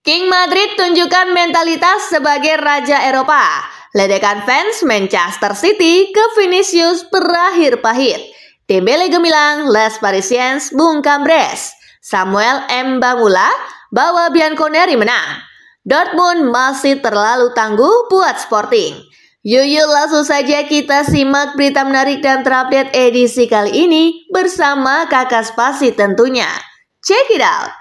King Madrid tunjukkan mentalitas sebagai Raja Eropa. Ledakan fans Manchester City ke Vinicius berakhir pahit. Dembele gemilang, Les Parisiens bungkam Brest. Samuel Mbangula bawa Bianconeri menang. Dortmund masih terlalu tangguh buat Sporting. Yuk langsung saja kita simak berita menarik dan terupdate edisi kali ini bersama Kakak Spasi tentunya. Check it out!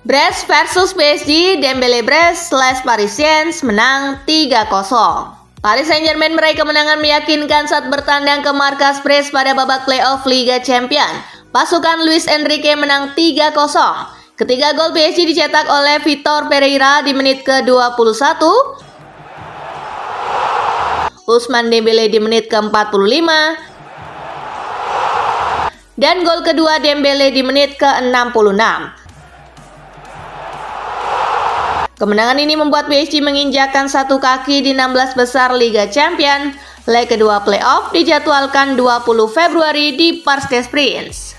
Brest versus PSG, Dembele Brest, Les Parisiens menang 3-0. Paris Saint-Germain meraih kemenangan meyakinkan saat bertandang ke markas Brest pada babak playoff Liga Champions. Pasukan Luis Enrique menang 3-0. Ketiga gol PSG dicetak oleh Vitor Pereira di menit ke-21. Ousmane Dembele di menit ke-45. Dan gol kedua Dembele di menit ke-66. Kemenangan ini membuat PSG menginjakkan satu kaki di 16 besar Liga Champions. Leg kedua playoff dijadwalkan 20 Februari di Parc des Princes.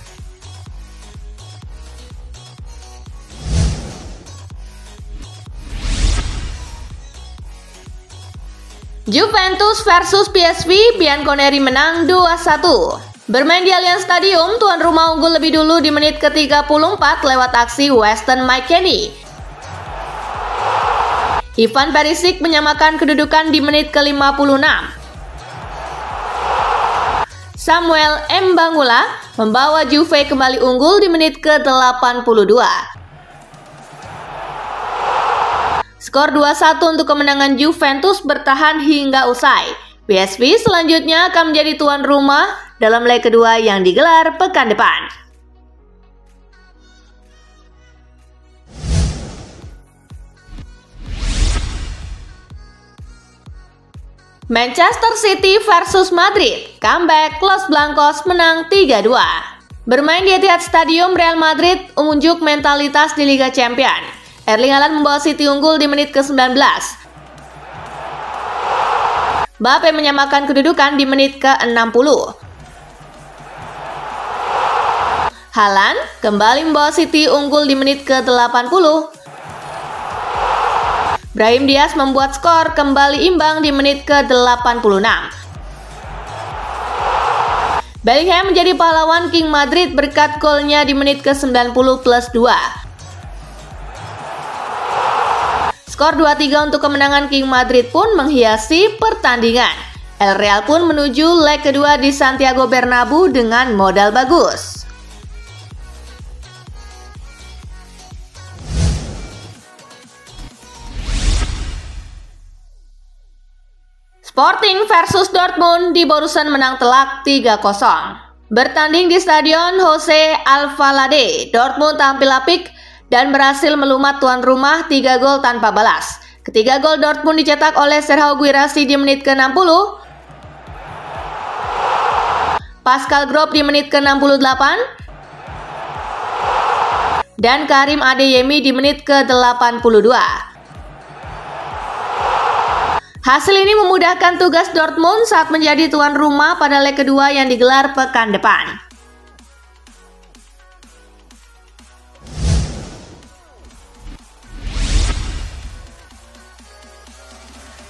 Juventus versus PSV, Bianconeri menang 2-1. Bermain di Allianz Stadium, tuan rumah unggul lebih dulu di menit ke-34 lewat aksi Weston McKennie. Ivan Perisic menyamakan kedudukan di menit ke-56. Samuel Mbangula membawa Juve kembali unggul di menit ke-82. Skor 2-1 untuk kemenangan Juventus bertahan hingga usai. PSV selanjutnya akan menjadi tuan rumah dalam leg kedua yang digelar pekan depan. Manchester City versus Madrid, comeback Los Blancos menang 3-2. Bermain di Etihad Stadium, Real Madrid mengunjuk mentalitas di Liga Champions. Erling Haaland membawa City unggul di menit ke-19. Mbappe menyamakan kedudukan di menit ke-60. Haaland kembali membawa City unggul di menit ke-80. Brahim Diaz membuat skor kembali imbang di menit ke-86. Bellingham menjadi pahlawan King Madrid berkat golnya di menit ke-90 plus 2. Skor 2-3 untuk kemenangan King Madrid pun menghiasi pertandingan. El Real pun menuju leg kedua di Santiago Bernabeu dengan modal bagus. Sporting versus Dortmund, di Borussen menang telak 3-0. Bertanding di Stadion Jose Alvalade, Dortmund tampil apik dan berhasil melumat tuan rumah 3 gol tanpa balas. Ketiga gol Dortmund dicetak oleh Serhou Guirassy di menit ke-60. Pascal Gross di menit ke-68. Dan Karim Adeyemi di menit ke-82. Hasil ini memudahkan tugas Dortmund saat menjadi tuan rumah pada leg kedua yang digelar pekan depan.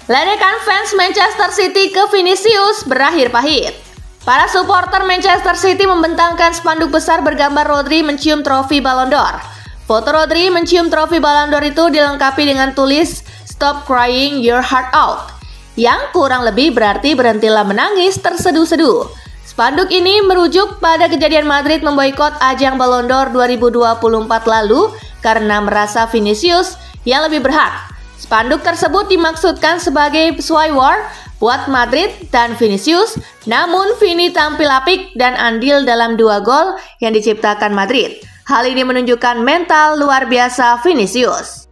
Ledakan fans Manchester City ke Vinicius berakhir pahit. Para supporter Manchester City membentangkan spanduk besar bergambar Rodri mencium trofi Ballon d'Or. Foto Rodri mencium trofi Ballon d'Or itu dilengkapi dengan tulis "Stop crying your heart out", yang kurang lebih berarti berhentilah menangis terseduh-seduh. Spanduk ini merujuk pada kejadian Madrid memboikot ajang Ballon d'Or 2024 lalu karena merasa Vinicius yang lebih berhak. Spanduk tersebut dimaksudkan sebagai swywar buat Madrid dan Vinicius, namun Vini tampil apik dan andil dalam 2 gol yang diciptakan Madrid. Hal ini menunjukkan mental luar biasa Vinicius.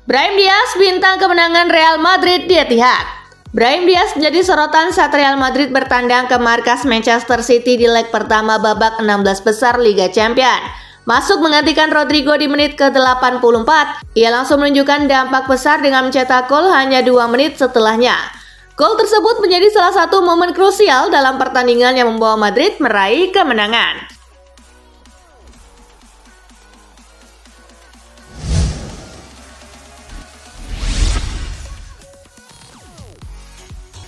Brahim Diaz bintang kemenangan Real Madrid di Etihad. Brahim Diaz menjadi sorotan saat Real Madrid bertandang ke markas Manchester City di leg pertama babak 16 besar Liga Champions. Masuk menggantikan Rodrigo di menit ke-84, ia langsung menunjukkan dampak besar dengan mencetak gol hanya 2 menit setelahnya. Gol tersebut menjadi salah satu momen krusial dalam pertandingan yang membawa Madrid meraih kemenangan.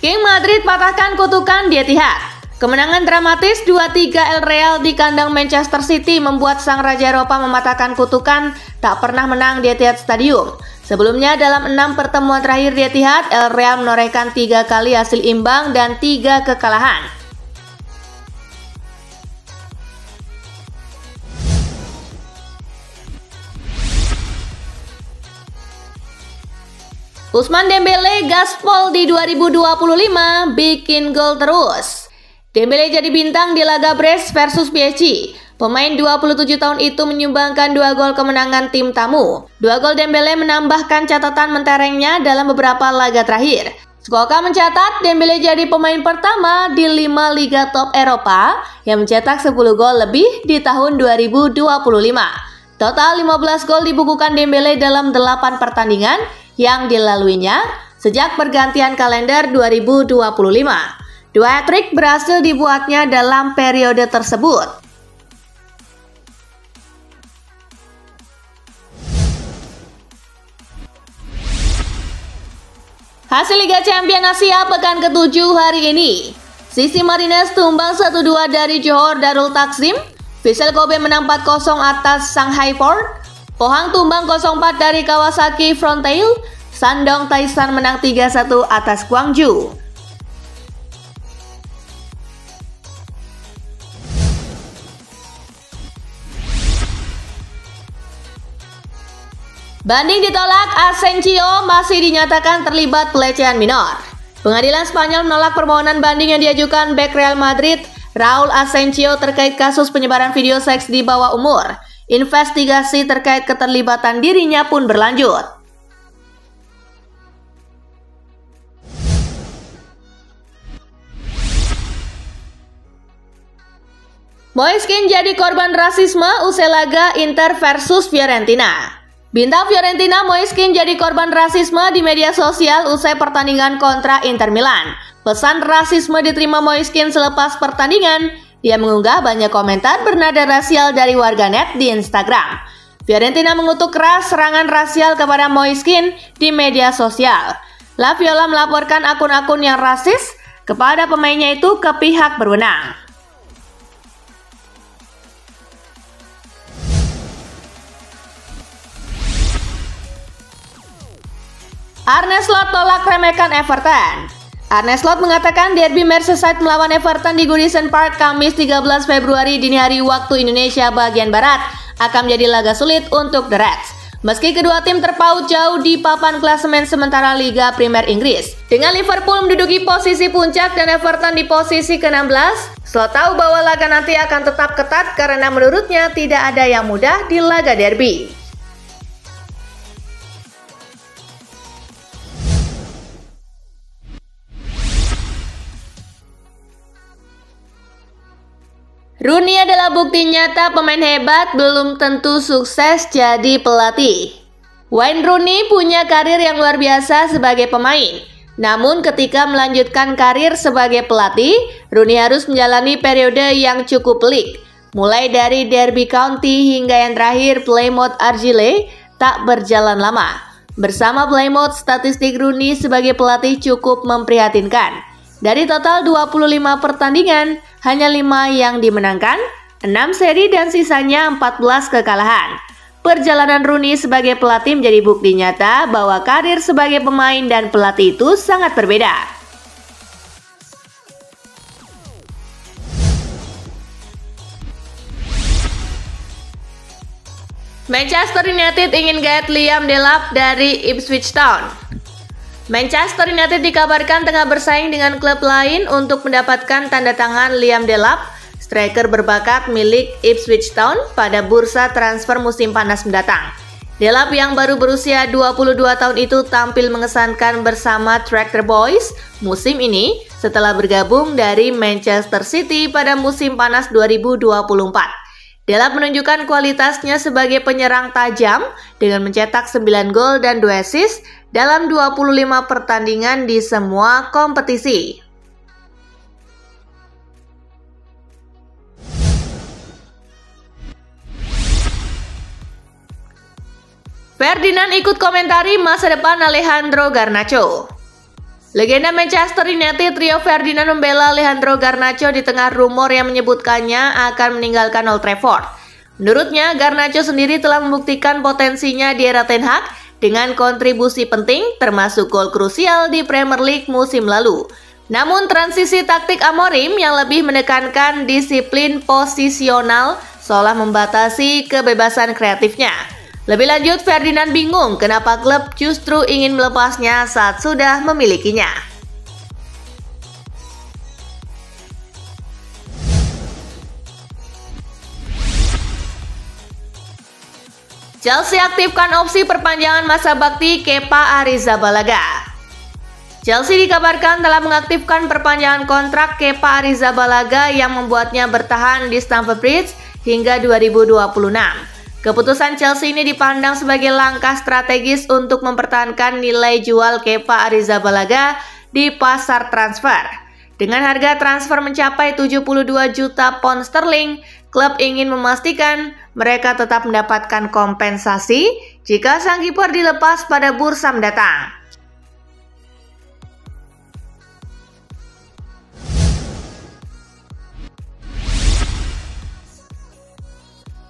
King Madrid patahkan kutukan di Etihad. Kemenangan dramatis 2-3 El Real di kandang Manchester City membuat sang Raja Eropa mematahkan kutukan tak pernah menang di Etihad Stadium. Sebelumnya dalam 6 pertemuan terakhir di Etihad, El Real menorehkan 3 kali hasil imbang dan 3 kekalahan. Ousmane Dembele gaspol di 2025, bikin gol terus. Dembele jadi bintang di laga Brest versus PSG. Pemain 27 tahun itu menyumbangkan 2 gol kemenangan tim tamu. 2 gol Dembele menambahkan catatan menterengnya dalam beberapa laga terakhir. Squawka mencatat Dembele jadi pemain pertama di 5 liga top Eropa yang mencetak 10 gol lebih di tahun 2025. Total 15 gol dibukukan Dembele dalam 8 pertandingan yang dilaluinya sejak pergantian kalender 2025. 2 hat-trick berhasil dibuatnya dalam periode tersebut. Hasil Liga Champions Asia pekan ke-7 hari ini. Sisi Marines tumbang 1-2 dari Johor Darul Takzim. Vissel Kobe menang 4-0 atas Shanghai Port. Pohang tumbang 0-4 dari Kawasaki Frontale. Shandong Taishan menang 3-1 atas Gwangju. Banding ditolak, Asensio masih dinyatakan terlibat pelecehan minor. Pengadilan Spanyol menolak permohonan banding yang diajukan bek Real Madrid, Raul Asensio terkait kasus penyebaran video seks di bawah umur. Investigasi terkait keterlibatan dirinya pun berlanjut. Moiskin jadi korban rasisme usai laga Inter versus Fiorentina. Bintang Fiorentina Moiskin jadi korban rasisme di media sosial usai pertandingan kontra Inter Milan. Pesan rasisme diterima Moiskin selepas pertandingan. Dia mengunggah banyak komentar bernada rasial dari warganet di Instagram. Fiorentina mengutuk keras serangan rasial kepada Moiskin di media sosial. La Viola melaporkan akun-akun yang rasis kepada pemainnya itu ke pihak berwenang. Arne Slot tolak remehkan Everton. Arne Slot mengatakan derby Merseyside melawan Everton di Goodison Park Kamis 13 Februari dini hari waktu Indonesia bagian Barat akan menjadi laga sulit untuk The Reds. Meski kedua tim terpaut jauh di papan klasemen sementara Liga Premier Inggris. Dengan Liverpool menduduki posisi puncak dan Everton di posisi ke-16, Slot tahu bahwa laga nanti akan tetap ketat karena menurutnya tidak ada yang mudah di laga derby. Rooney adalah bukti nyata pemain hebat belum tentu sukses jadi pelatih. Wayne Rooney punya karir yang luar biasa sebagai pemain. Namun ketika melanjutkan karir sebagai pelatih, Rooney harus menjalani periode yang cukup pelik. Mulai dari Derby County hingga yang terakhir Plymouth Argyle tak berjalan lama. Bersama Plymouth, statistik Rooney sebagai pelatih cukup memprihatinkan. Dari total 25 pertandingan, hanya 5 yang dimenangkan, 6 seri dan sisanya 14 kekalahan. Perjalanan Rooney sebagai pelatih menjadi bukti nyata bahwa karir sebagai pemain dan pelatih itu sangat berbeda. Manchester United ingin gaet Liam Delap dari Ipswich Town. Manchester United dikabarkan tengah bersaing dengan klub lain untuk mendapatkan tanda tangan Liam Delap, striker berbakat milik Ipswich Town pada bursa transfer musim panas mendatang. Delap yang baru berusia 22 tahun itu tampil mengesankan bersama Tractor Boys musim ini setelah bergabung dari Manchester City pada musim panas 2024. Delap menunjukkan kualitasnya sebagai penyerang tajam dengan mencetak 9 gol dan 2 assist dalam 25 pertandingan di semua kompetisi. Ferdinand ikut komentari masa depan Alejandro Garnacho. Legenda Manchester United Rio Ferdinand membela Alejandro Garnacho di tengah rumor yang menyebutkannya akan meninggalkan Old Trafford. Menurutnya, Garnacho sendiri telah membuktikan potensinya di era Ten Hag dengan kontribusi penting termasuk gol krusial di Premier League musim lalu. Namun transisi taktik Amorim yang lebih menekankan disiplin posisional seolah membatasi kebebasan kreatifnya. Lebih lanjut, Ferdinand bingung kenapa klub justru ingin melepasnya saat sudah memilikinya. Chelsea aktifkan opsi perpanjangan masa bakti Kepa Arrizabalaga. Chelsea dikabarkan telah mengaktifkan perpanjangan kontrak Kepa Arrizabalaga yang membuatnya bertahan di Stamford Bridge hingga 2026. Keputusan Chelsea ini dipandang sebagai langkah strategis untuk mempertahankan nilai jual Kepa Arrizabalaga di pasar transfer. Dengan harga transfer mencapai 72 juta pound sterling, klub ingin memastikan mereka tetap mendapatkan kompensasi jika sang kiper dilepas pada bursa mendatang.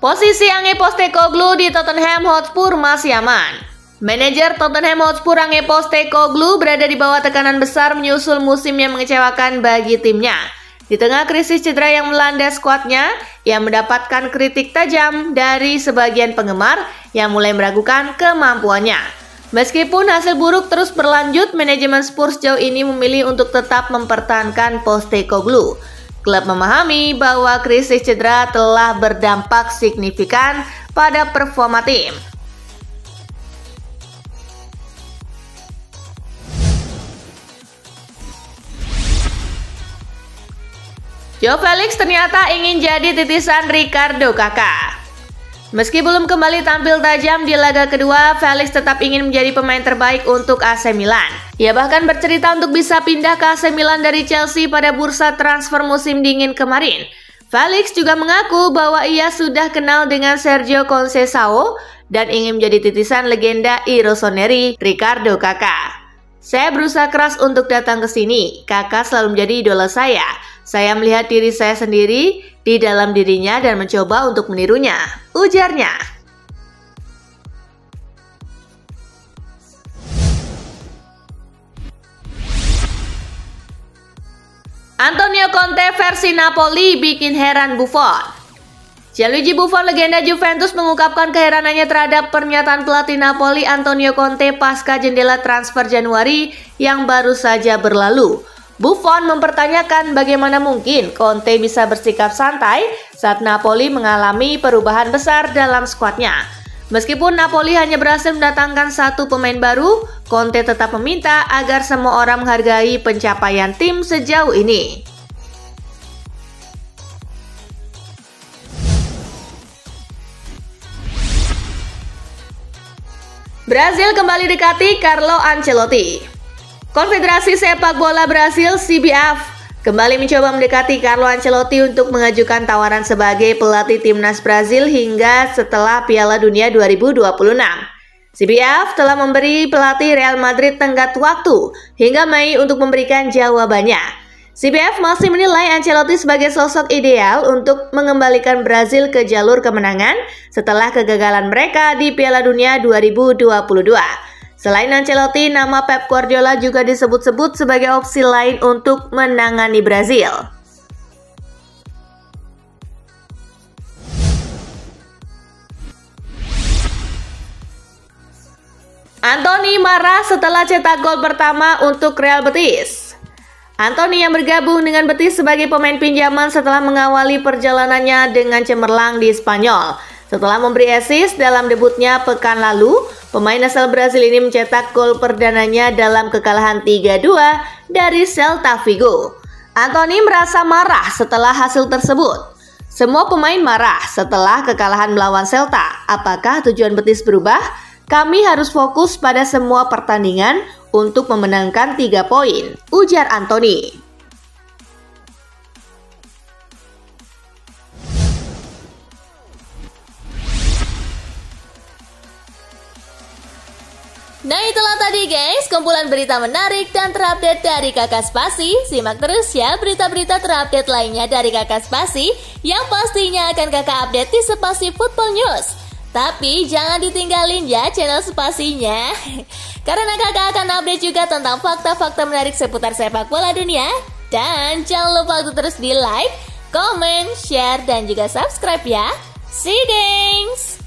Posisi Ange Postecoglou di Tottenham Hotspur masih aman. Manajer Tottenham Hotspur Ange Postecoglou berada di bawah tekanan besar menyusul musim yang mengecewakan bagi timnya. Di tengah krisis cedera yang melanda skuadnya, ia mendapatkan kritik tajam dari sebagian penggemar yang mulai meragukan kemampuannya. Meskipun hasil buruk terus berlanjut, manajemen Spurs sejauh ini memilih untuk tetap mempertahankan Postecoglou. Klub memahami bahwa krisis cedera telah berdampak signifikan pada performa tim. Joao Felix ternyata ingin jadi titisan Ricardo Kakak. Meski belum kembali tampil tajam di laga kedua, Felix tetap ingin menjadi pemain terbaik untuk AC Milan. Ia bahkan bercerita untuk bisa pindah ke AC Milan dari Chelsea pada bursa transfer musim dingin kemarin. Felix juga mengaku bahwa ia sudah kenal dengan Sergio Conceição dan ingin menjadi titisan legenda I Rossoneri, Ricardo Kakak. Saya berusaha keras untuk datang ke sini. Kakak selalu menjadi idola saya. Saya melihat diri saya sendiri di dalam dirinya dan mencoba untuk menirunya, ujarnya. Antonio Conte versi Napoli bikin heran Buffon. Gianluigi Buffon, legenda Juventus, mengungkapkan keheranannya terhadap pernyataan pelatih Napoli Antonio Conte pasca jendela transfer Januari yang baru saja berlalu. Buffon mempertanyakan bagaimana mungkin Conte bisa bersikap santai saat Napoli mengalami perubahan besar dalam skuadnya. Meskipun Napoli hanya berhasil mendatangkan satu pemain baru, Conte tetap meminta agar semua orang menghargai pencapaian tim sejauh ini. Brazil kembali dekati Carlo Ancelotti. Konfederasi Sepak Bola Brasil (CBF) kembali mencoba mendekati Carlo Ancelotti untuk mengajukan tawaran sebagai pelatih timnas Brazil hingga setelah Piala Dunia 2026. CBF telah memberi pelatih Real Madrid tenggat waktu hingga Mei untuk memberikan jawabannya. CBF masih menilai Ancelotti sebagai sosok ideal untuk mengembalikan Brazil ke jalur kemenangan setelah kegagalan mereka di Piala Dunia 2022. Selain Ancelotti, nama Pep Guardiola juga disebut-sebut sebagai opsi lain untuk menangani Brazil. Antony marah setelah cetak gol pertama untuk Real Betis. Antony yang bergabung dengan Betis sebagai pemain pinjaman setelah mengawali perjalanannya dengan cemerlang di Spanyol, Setelah memberi assist dalam debutnya pekan lalu, pemain asal Brasil ini mencetak gol perdananya dalam kekalahan 3-2 dari Celta Vigo. Anthony merasa marah setelah hasil tersebut. Semua pemain marah setelah kekalahan melawan Celta. Apakah tujuan Betis berubah? Kami harus fokus pada semua pertandingan untuk memenangkan 3 poin, ujar Anthony. Nah itulah tadi guys, kumpulan berita menarik dan terupdate dari Kakak Spasi. Simak terus ya berita-berita terupdate lainnya dari Kakak Spasi yang pastinya akan kakak update di Spasi Football News. Tapi jangan ditinggalin ya channel Spasinya, karena kakak akan update juga tentang fakta-fakta menarik seputar sepak bola dunia. Dan jangan lupa untuk terus di like, comment, share, dan juga subscribe ya. See you guys!